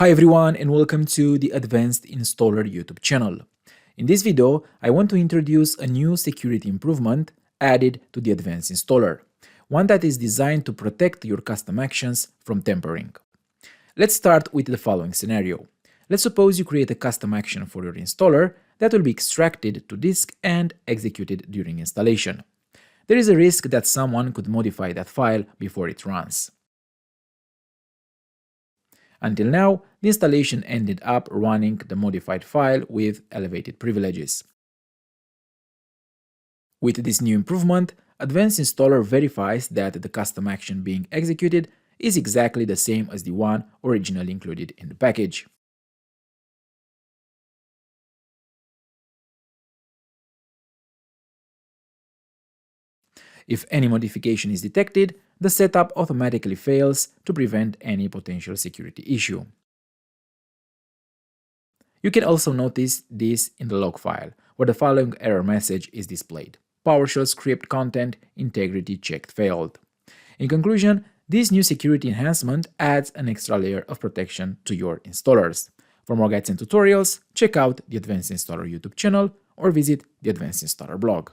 Hi everyone and welcome to the Advanced Installer YouTube channel. In this video, I want to introduce a new security improvement added to the Advanced Installer, one that is designed to protect your custom actions from tampering. Let's start with the following scenario. Let's suppose you create a custom action for your installer that will be extracted to disk and executed during installation. There is a risk that someone could modify that file before it runs. Until now, the installation ended up running the modified file with elevated privileges. With this new improvement, Advanced Installer verifies that the custom action being executed is exactly the same as the one originally included in the package. If any modification is detected, the setup automatically fails to prevent any potential security issue. You can also notice this in the log file, where the following error message is displayed: PowerShell script content integrity check failed. In conclusion, this new security enhancement adds an extra layer of protection to your installers. For more guides and tutorials, check out the Advanced Installer YouTube channel or visit the Advanced Installer blog.